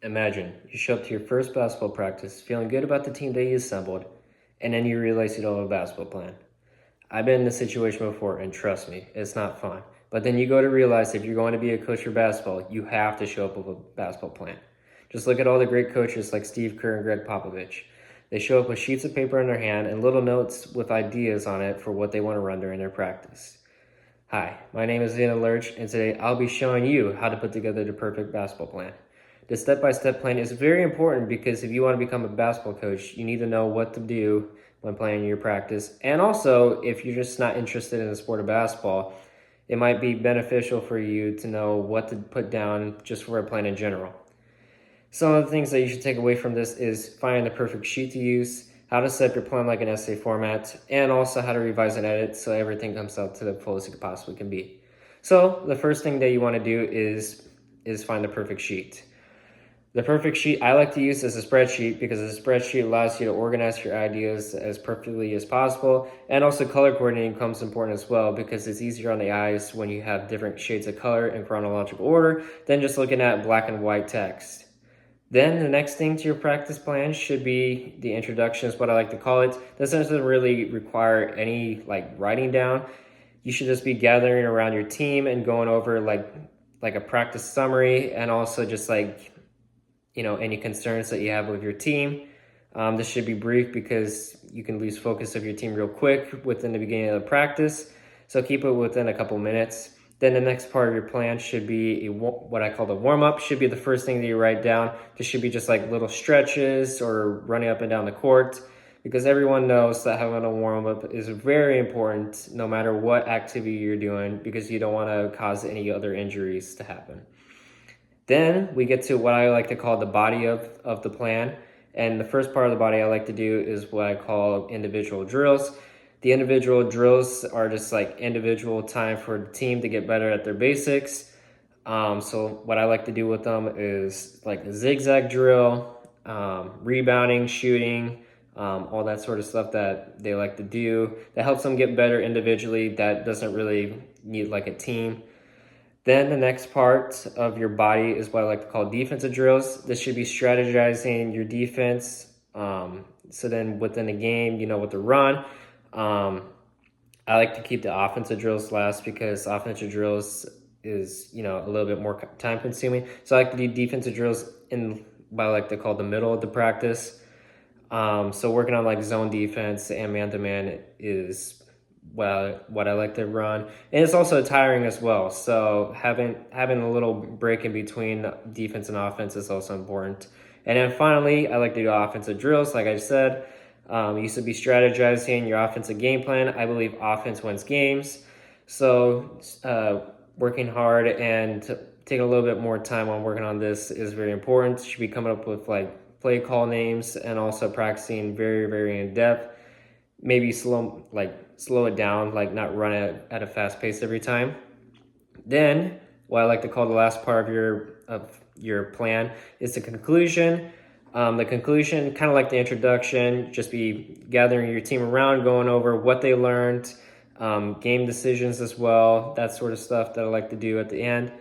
Imagine you show up to your first basketball practice feeling good about the team that you assembled, and then you realize you don't have a basketball plan. I've been in this situation before, and trust me, it's not fun. But then you go to realize if you're going to be a coach for basketball, you have to show up with a basketball plan. Just look at all the great coaches like Steve Kerr and Greg Popovich. They show up with sheets of paper in their hand and little notes with ideas on it for what they want to run during their practice. Hi, my name is Aidan Lerch, and today I'll be showing you how to put together the perfect basketball plan. The step-by-step plan is very important because if you want to become a basketball coach, you need to know what to do when planning your practice. And also, if you're just not interested in the sport of basketball, it might be beneficial for you to know what to put down just for a plan in general. Some of the things that you should take away from this is finding the perfect sheet to use, how to set up your plan like an essay format, and also how to revise and edit so everything comes out to the fullest it possibly can be. So the first thing that you want to do is find the perfect sheet. The perfect sheet I like to use is a spreadsheet because a spreadsheet allows you to organize your ideas as perfectly as possible, and also color coordinating becomes important as well because it's easier on the eyes when you have different shades of color in chronological order than just looking at black and white text. Then the next thing to your practice plan should be the introduction, is what I like to call it. This doesn't really require any writing down. You should just be gathering around your team and going over like a practice summary, and also just any concerns that you have with your team. This should be brief because you can lose focus of your team real quick within the beginning of the practice. So keep it within a couple minutes. Then the next part of your plan should be what I call the warm-up. Should be the first thing that you write down. This should be just like little stretches or running up and down the court, because everyone knows that having a warm-up is very important no matter what activity you're doing, because you don't want to cause any other injuries to happen. Then we get to what I like to call the body of the plan. And the first part of the body I like to do is what I call individual drills. The individual drills are just like individual time for the team to get better at their basics. So what I like to do with them is like a zigzag drill, rebounding, shooting, all that sort of stuff that they like to do. That helps them get better individually. That doesn't really need like a team. Then the next part of your body is what I like to call defensive drills. This should be strategizing your defense. So then within a game, you know what to run. I like to keep the offensive drills last because offensive drills is, a little bit more time consuming. So I like to do defensive drills in what I like to call the middle of the practice. So working on like zone defense and man-to-man is what I like to run. And it's also tiring as well. So having a little break in between defense and offense is also important. And then finally, I like to do offensive drills, like I said. You should be strategizing your offensive game plan. I believe offense wins games. So working hard and taking a little bit more time on working on this is very important. You should be coming up with like play call names and also practicing very, very in depth. Maybe slow it down, like not run at a fast pace every time. Then what I like to call the last part of your plan is the conclusion. The conclusion, kind of like the introduction, just be gathering your team around, going over what they learned, game decisions as well, that sort of stuff that I like to do at the end.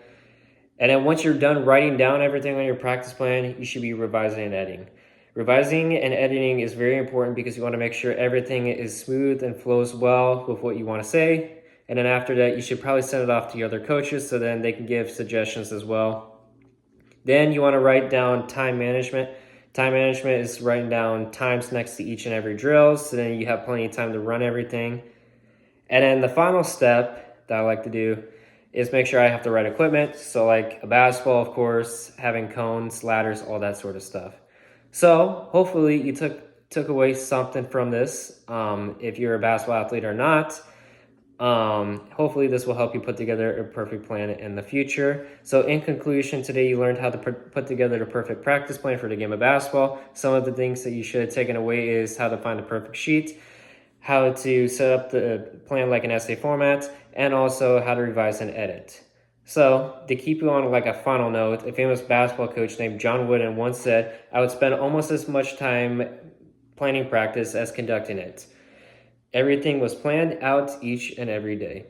And then once you're done writing down everything on your practice plan, you should be revising and editing. Revising and editing is very important because you want to make sure everything is smooth and flows well with what you want to say. And then after that, you should probably send it off to your other coaches so then they can give suggestions as well. Then you want to write down time management. Time management is writing down times next to each and every drill, so then you have plenty of time to run everything. And then the final step that I like to do is make sure I have the right equipment. So like a basketball, of course, having cones, ladders, all that sort of stuff. So hopefully you took away something from this. If you're a basketball athlete or not, hopefully this will help you put together a perfect plan in the future. So in conclusion, today you learned how to put together the perfect practice plan for the game of basketball. Some of the things that you should have taken away is how to find the perfect sheet, how to set up the plan like an essay format, and also how to revise and edit. So to keep you on like a final note, a famous basketball coach named John Wooden once said, "I would spend almost as much time planning practice as conducting it." Everything was planned out each and every day.